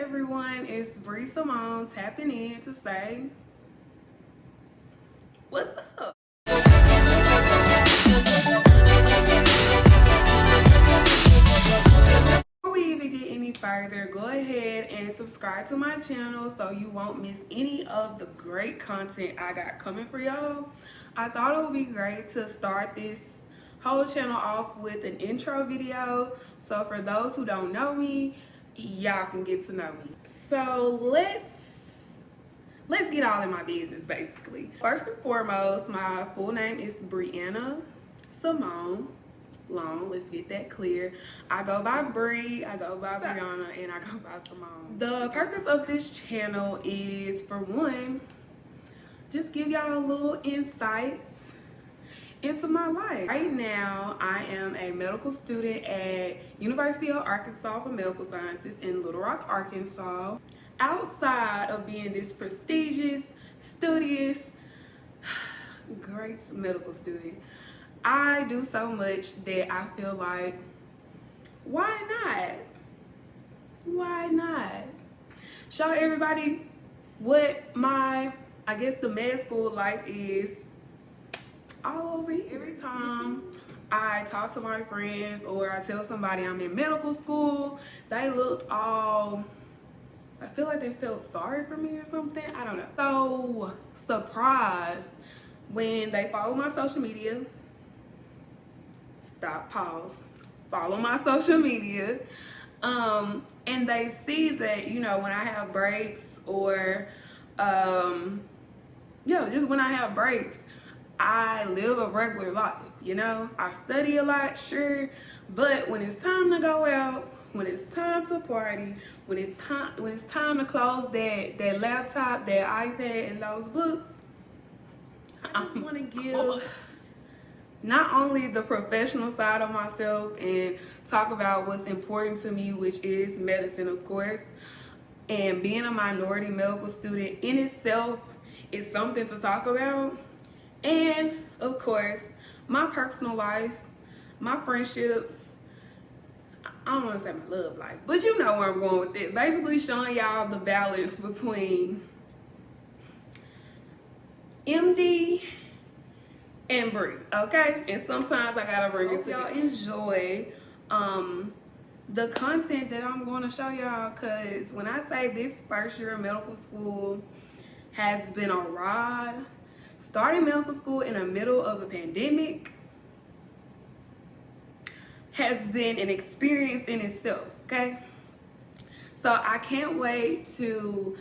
everyone, it's Bree Simone tapping in to say, what's up? Before we even get any further, go ahead and subscribe to my channel so you won't miss any of the great content I got coming for y'all. I thought it would be great to start this whole channel off with an intro video, so for those who don't know me, y'all can get to know me. So let's get all in my business basically. First and foremost, my full name is Brianna Simone Long. Let's get that clear. I go by Bree, I go by Brianna, and I go by Simone. The purpose of this channel is, for one, just give y'all a little insights into my life. Right now, I am a medical student at University of Arkansas for Medical Sciences in Little Rock, Arkansas. Outside of being this prestigious, studious, great medical student, I do so much that I feel like, why not? Why not? Show everybody what my, I guess, the med school life is all over here. Every time I talk to my friends or I tell somebody I'm in medical school, they looked all, I feel like they felt sorry for me or something. I don't know. So surprised when they follow my social media. Stop, pause. Follow my social media. And they see that, you know, when I have breaks or, just when I have breaks, I live a regular life, you know? I study a lot, sure, but when it's time to go out, when it's time to party, when it's time to close that laptop, that iPad, and those books, I want to give not only the professional side of myself and talk about what's important to me, which is medicine, of course, and being a minority medical student in itself is something to talk about. And of course, my personal life, my friendships, I don't want to say my love life, but you know where I'm going with it. Basically showing y'all the balance between MD and Bree, okay? And sometimes I gotta bring it to y'all. Enjoy the content that I'm going to show y'all, because when I say this first year of medical school has been a ride, starting medical school in the middle of a pandemic has been an experience in itself, okay? So I can't wait to,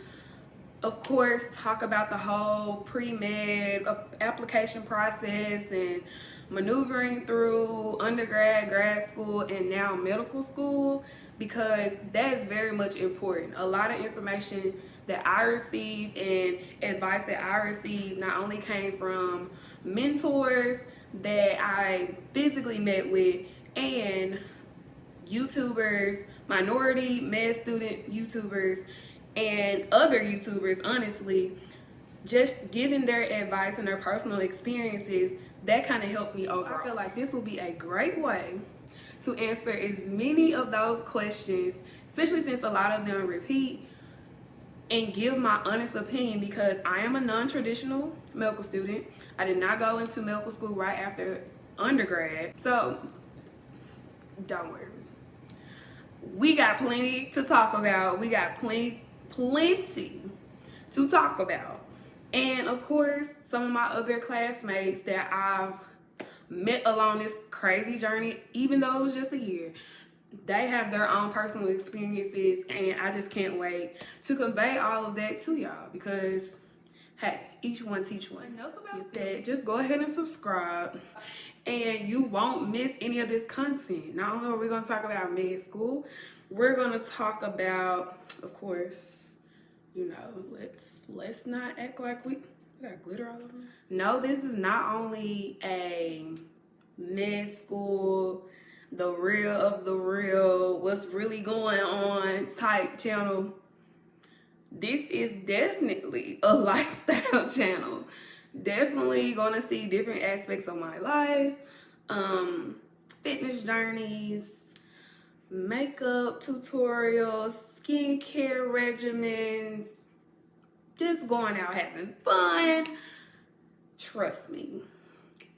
of course, talk about the whole pre-med application process and maneuvering through undergrad, grad school, and now medical school, because that is very much important. A lot of information that I received and advice that I received not only came from mentors that I physically met with and YouTubers, minority med student YouTubers, and other YouTubers, honestly, just giving their advice and their personal experiences, that kind of helped me overall. I feel like this will be a great way to answer as many of those questions, especially since a lot of them repeat, and give my honest opinion, because I am a non-traditional medical student. I did not go into medical school right after undergrad, so don't worry. We got plenty to talk about. We got plenty to talk about. And of course, some of my other classmates that I've met along this crazy journey, even though it was just a year, they have their own personal experiences, and I just can't wait to convey all of that to y'all, because hey, each one teach one. Enough about that. Just go ahead and subscribe, and you won't miss any of this content. Not only are we going to talk about med school, we're going to talk about, of course, you know, let's not act like we got glitter all over me. No, this is not only a med school, the real of the real, what's really going on type channel. This is definitely a lifestyle channel. Definitely gonna see different aspects of my life, fitness journeys, makeup tutorials, skincare regimens, just going out having fun. Trust me,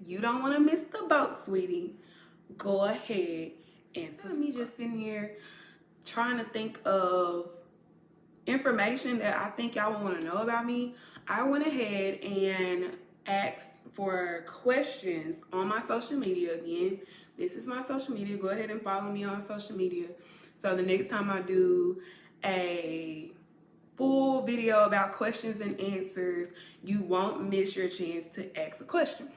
you don't want to miss the boat, sweetie. Go ahead and instead of me just sitting here trying to think of information that I think y'all want to know about me, I went ahead and asked for questions on my social media. Again, this is my social media. Go ahead and follow me on social media. So the next time I do a full video about questions and answers, you won't miss your chance to ask a question.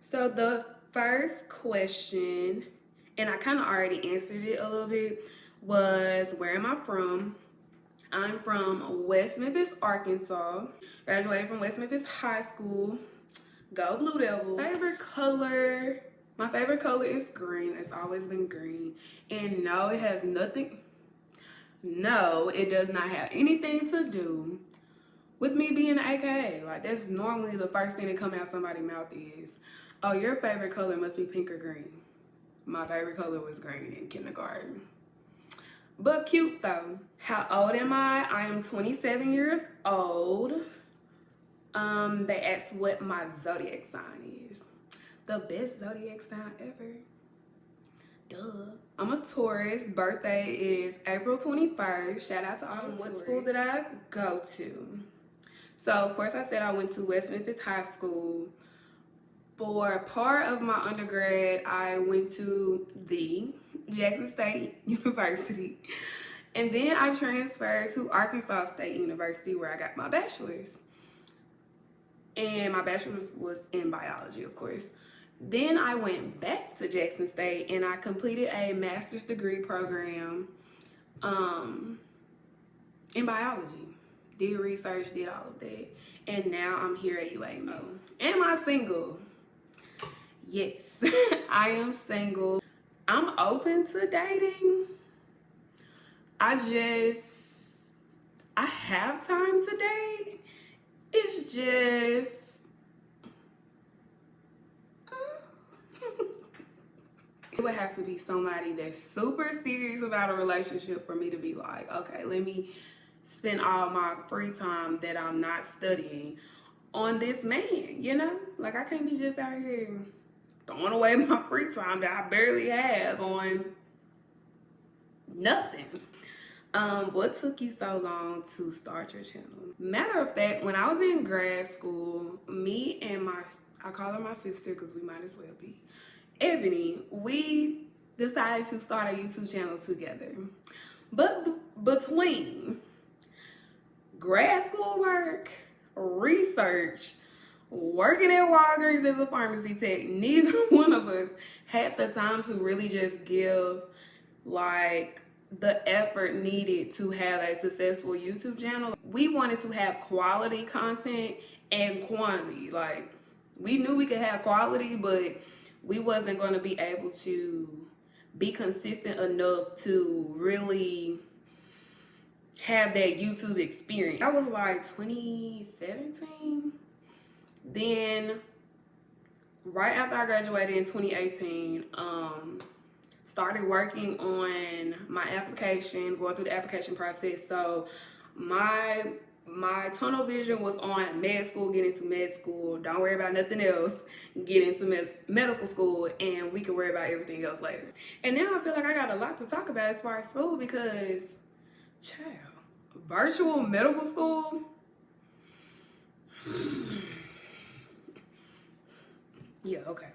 So the first question, and I kind of already answered it a little bit, was where am I from? I'm from West Memphis, Arkansas. Graduated from West Memphis High School. Go Blue Devils. Favorite color? My favorite color is green. It's always been green. And no, it has nothing. No, it does not have anything to do with me being an AKA. Like, that's normally the first thing that come out somebody's mouth is, oh, your favorite color must be pink or green. My favorite color was green in kindergarten. But cute though. How old am I? I am 27 years old. They asked what my zodiac sign is. The best zodiac sign ever. Duh. I'm a Taurus. Birthday is April 21st. Shout out to all the what schools that I go to. So, of course, I said I went to West Memphis High School. For part of my undergrad, I went to the Jackson State University. And then I transferred to Arkansas State University where I got my bachelor's. And my bachelor's was in biology, of course. Then I went back to Jackson State and I completed a master's degree program in biology. Did research, did all of that. And now I'm here at UAMO. Am I single? Yes, I am single. I'm open to dating. I have time to date. It's just, it would have to be somebody that's super serious about a relationship for me to be like, okay, let me spend all my free time that I'm not studying on this man, you know? Like, I can't be just out here throwing away my free time that I barely have on nothing. What took you so long to start your channel? Matter of fact, when I was in grad school, me and I call her my sister because we might as well be, Ebony, we decided to start a YouTube channel together. But between grad school work, research, working at Walgreens as a pharmacy tech, neither one of us had the time to really just give like the effort needed to have a successful YouTube channel. We wanted to have quality content and quantity. Like, we knew we could have quality, but we wasn't going to be able to be consistent enough to really have that YouTube experience. That was like 2017. Then right after I graduated in 2018, started working on my application, going through the application process. So my tunnel vision was on med school, get into med school, don't worry about nothing else, get into medical school, and we can worry about everything else later. And now I feel like I got a lot to talk about as far as school because, child, virtual medical school, yeah, okay.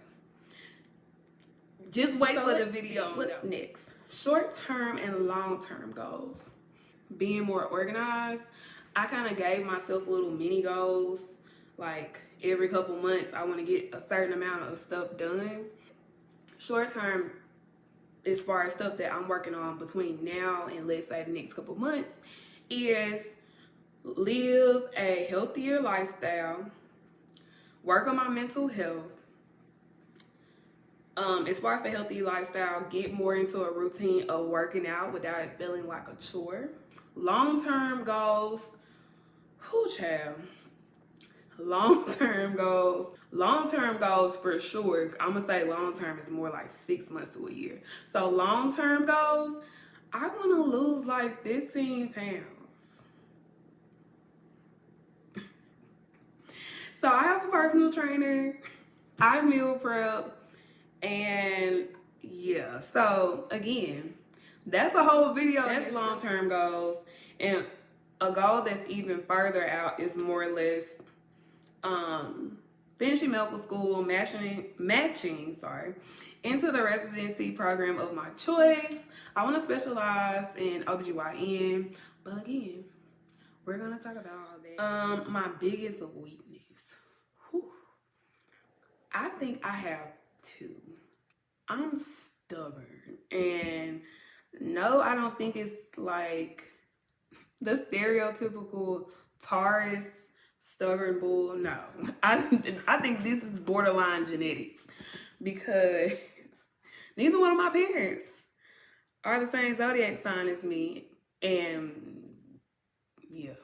Just wait for the video. What's next? Short-term and long-term goals. Being more organized. I kind of gave myself little mini goals. Like every couple months, I want to get a certain amount of stuff done. Short-term, as far as stuff that I'm working on between now and let's say the next couple months, is live a healthier lifestyle, work on my mental health. As far as the healthy lifestyle, get more into a routine of working out without it feeling like a chore. Long-term goals, child. Long-term goals, Long-term goals for sure. I'm gonna say long-term is more like 6 months to a year. So long-term goals, I wanna lose like 15 pounds. So I have a personal trainer. I meal prep, and yeah. So again, that's a whole video. That's long-term goals, and a goal that's even further out is more or less finishing medical school, matching into the residency program of my choice. I want to specialize in OBGYN, but again, we're gonna talk about all that. My biggest weakness. Whew, I think I have two. I'm stubborn, and no, I don't think it's like the stereotypical Taurus stubborn bull. No, I think this is borderline genetics because neither one of my parents are the same zodiac sign as me, and yeah,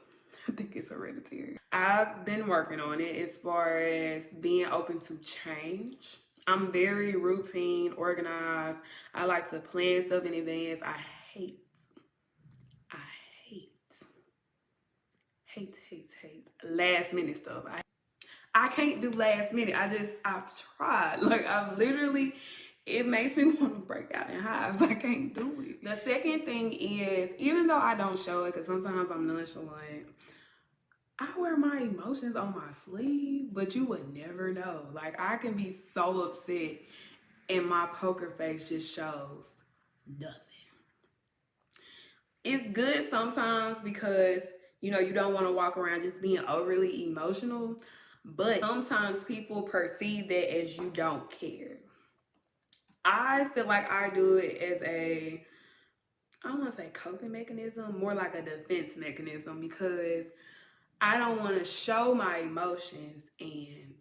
I think it's hereditary. I've been working on it as far as being open to change. I'm very routine, organized. I like to plan stuff in advance. I hate last minute stuff. I can't do last minute. I've tried. Like, I've literally, it makes me want to break out in hives. I can't do it. The second thing is, even though I don't show it, because sometimes I'm nonchalant, I wear my emotions on my sleeve, but you would never know. Like, I can be so upset and my poker face just shows nothing. It's good sometimes because, you know, you don't want to walk around just being overly emotional, but sometimes people perceive that as you don't care. I feel like I do it as I don't want to say coping mechanism, more like a defense mechanism, because I don't want to show my emotions and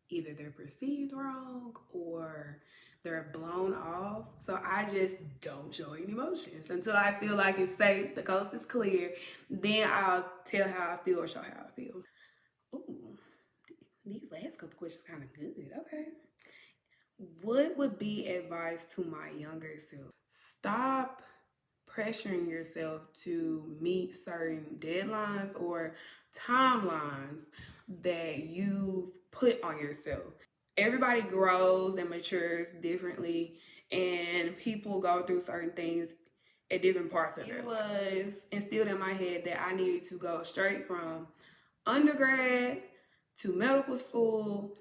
either they're perceived wrong or they're blown off. So I just don't show any emotions until I feel like it's safe, the coast is clear. Then I'll tell how I feel or show how I feel. Ooh, these last couple questions kind of good. Okay. What would be advice to my younger self? Stop pressuring yourself to meet certain deadlines or timelines that you've put on yourself. Everybody grows and matures differently, and people go through certain things at different parts of their life. It was instilled in my head that I needed to go straight from undergrad to medical school,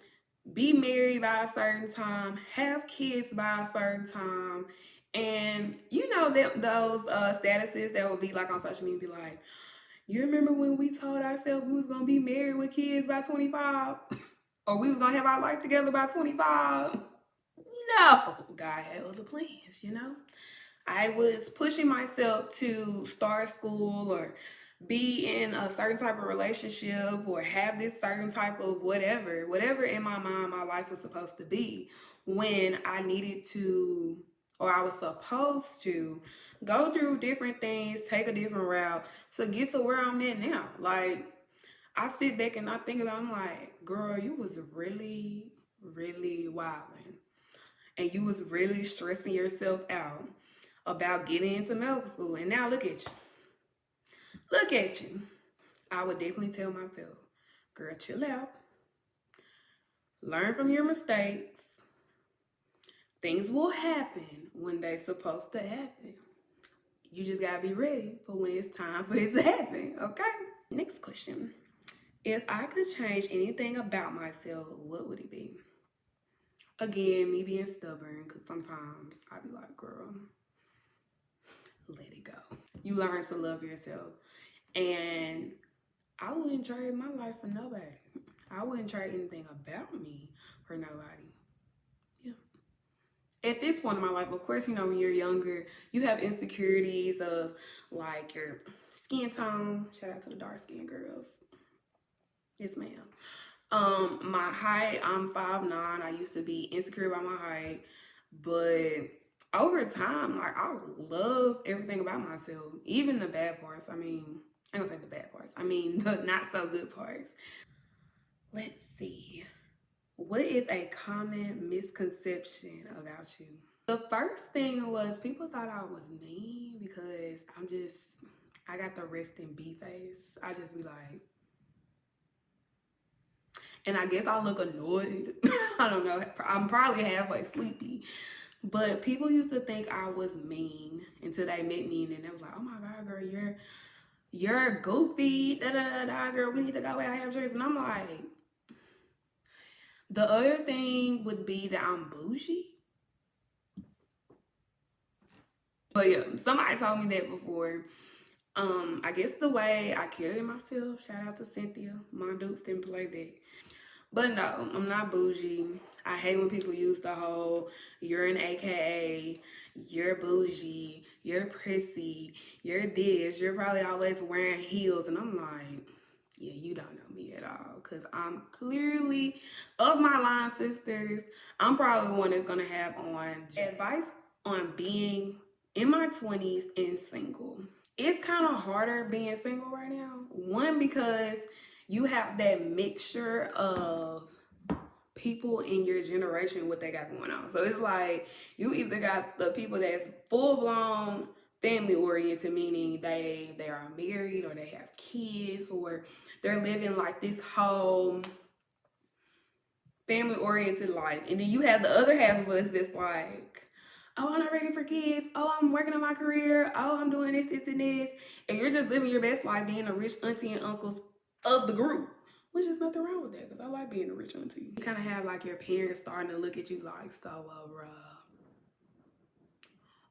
be married by a certain time, have kids by a certain time, and you know that those statuses that would be like on social media, be like, you remember when we told ourselves we was gonna be married with kids by 25, or we was gonna have our life together by 25? No, God had other plans, you know. I was pushing myself to start school or be in a certain type of relationship or have this certain type of whatever in my mind my life was supposed to be, when I needed to, or I was supposed to go through different things, take a different route to get to where I'm at now. Like, I sit back and I think about it, I'm like, girl, you was really, really wilding. And you was really stressing yourself out about getting into medical school. And now look at you. Look at you. I would definitely tell myself, girl, chill out. Learn from your mistakes. Things will happen when they're supposed to happen. You just gotta be ready for when it's time for it to happen, okay? Next question. If I could change anything about myself, what would it be? Again, me being stubborn, because sometimes I be like, girl, let it go. You learn to love yourself. And I wouldn't trade my life for nobody. I wouldn't trade anything about me for nobody. Yeah. At this point in my life, of course, you know, when you're younger, you have insecurities of like your skin tone. Shout out to the dark skin girls. Yes, ma'am. My height, I'm 5'9". I used to be insecure about my height, but over time, like, I love everything about myself, even the bad parts. I mean, I ain't gonna say the bad parts. I mean, the not so good parts. Let's see. What is a common misconception about you? The first thing was people thought I was mean because I got the rest in B face. I just be like, and I guess I look annoyed. I don't know. I'm probably halfway sleepy. But people used to think I was mean until they met me, and then they was like, "Oh my God, girl, you're goofy. Da da da da, girl. We need to go out and have drinks." And I'm like, the other thing would be that I'm bougie. But yeah, somebody told me that before. I guess the way I carry myself. Shout out to Cynthia. My Dukes didn't play that. But no, I'm not bougie. I hate when people use the whole, you're an AKA, you're bougie, you're prissy, you're this, you're probably always wearing heels. And I'm like, yeah, you don't know me at all. Because I'm clearly, of my line sisters, I'm probably one that's going to have on advice on being in my 20s and single. It's kind of harder being single right now. One, because you have that mixture of people in your generation, what they got going on. So it's like you either got the people that's full-blown family oriented, meaning they are married or they have kids or they're living like this whole family oriented life. And then you have the other half of us that's like, oh, I'm not ready for kids. Oh, I'm working on my career. Oh, I'm doing this, this, and this. And you're just living your best life being a rich auntie and uncles of the group. Which is nothing wrong with that, because I like being a rich auntie. You kind of have like your parents starting to look at you like, so,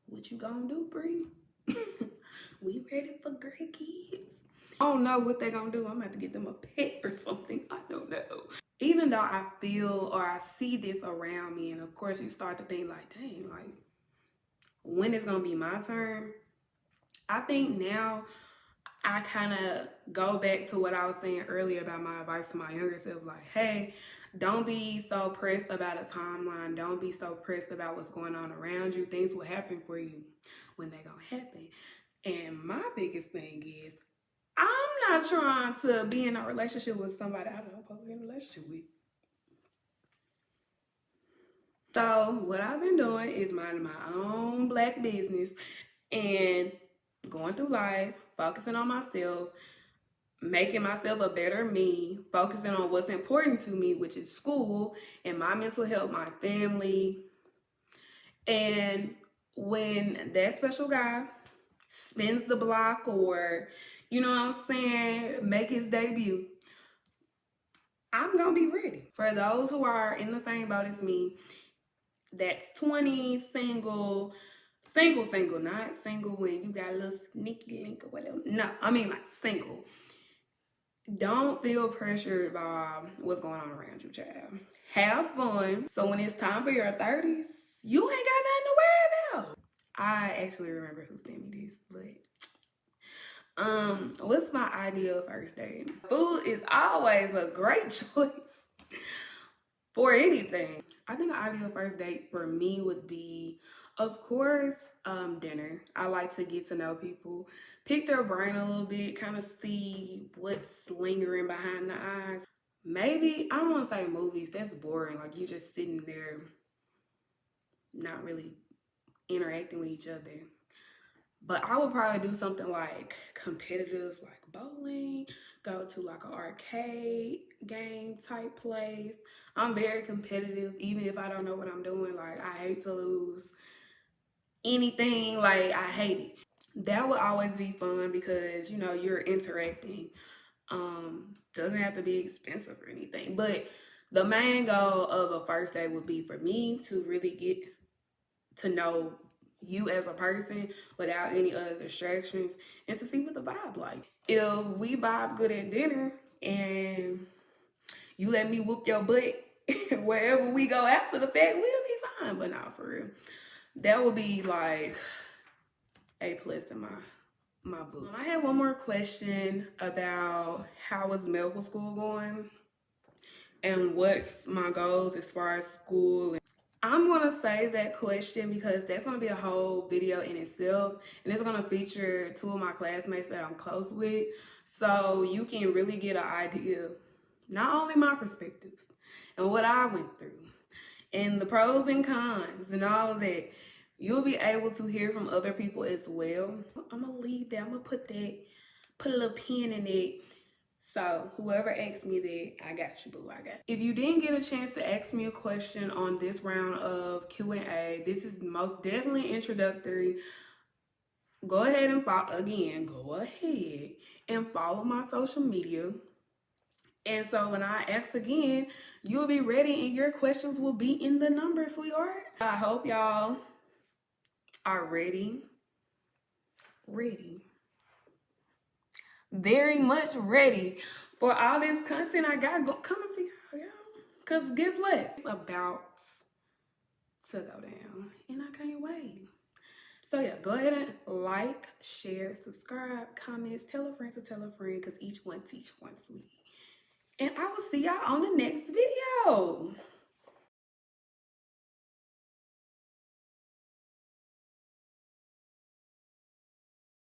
what you gonna do, Bree? We ready for great kids? I don't know what they gonna do. I'm gonna have to get them a pet or something. I don't know. Even though I feel or I see this around me, and of course you start to think like, dang, like, when it's gonna be my turn? I think now I kind of go back to what I was saying earlier about my advice to my younger self. Like, hey, don't be so pressed about a timeline. Don't be so pressed about what's going on around you. Things will happen for you when they gonna happen. And my biggest thing is, I'm not trying to be in a relationship with somebody I don't supposed to be in a relationship with. So what I've been doing is minding my own black business and going through life, focusing on myself, making myself a better me, focusing on what's important to me, which is school and my mental health, my family. And when that special guy spins the block or, you know what I'm saying, make his debut, I'm going to be ready. For those who are in the same boat as me, that's 20, single, not single when you got a little sneaky link or whatever. No, I mean like single. Don't feel pressured by what's going on around you, child. Have fun. So when it's time for your 30s, you ain't got nothing to worry about. I actually remember who sent me this, but what's my ideal first date? Food is always a great choice for anything. I think an ideal first date for me would be, of course, dinner. I like to get to know people, pick their brain a little bit, kind of see what's lingering behind the eyes. Maybe, I don't want to say movies, that's boring. Like, you just sitting there, not really interacting with each other. But I would probably do something like competitive, like bowling, go to like an arcade game type place. I'm very competitive, even if I don't know what I'm doing. Like, I hate to lose anything. Like, I hate it. That would always be fun because, you know, you're interacting. Doesn't have to be expensive or anything. But the main goal of a first date would be for me to really get to know you as a person without any other distractions and to see what the vibe like. If we vibe good at dinner and you let me whoop your butt wherever we go after the fact, we'll be fine. But not for real. That would be like A+ in my book. I have one more question about how is medical school going and what's my goals as far as school. I'm going to save that question because that's going to be a whole video in itself, and it's going to feature two of my classmates that I'm close with, so you can really get an idea, not only my perspective, and what I went through and the pros and cons and all of that, you'll be able to hear from other people as well. I'm gonna leave that. I'm gonna put a little pin in it. So whoever asks me that, I got you, boo. I got you. If you didn't get a chance to ask me a question on this round of Q&A, this is most definitely introductory. Go ahead and follow my social media. And so when I ask again, you'll be ready and your questions will be in the numbers, sweetheart. I hope y'all are ready. Very much ready for all this content I got coming for y'all. Because guess what? It's about to go down. And I can't wait. So yeah, go ahead and like, share, subscribe, comments, tell a friend to tell a friend, because each one teach one, sweetie. And I will see y'all on the next video.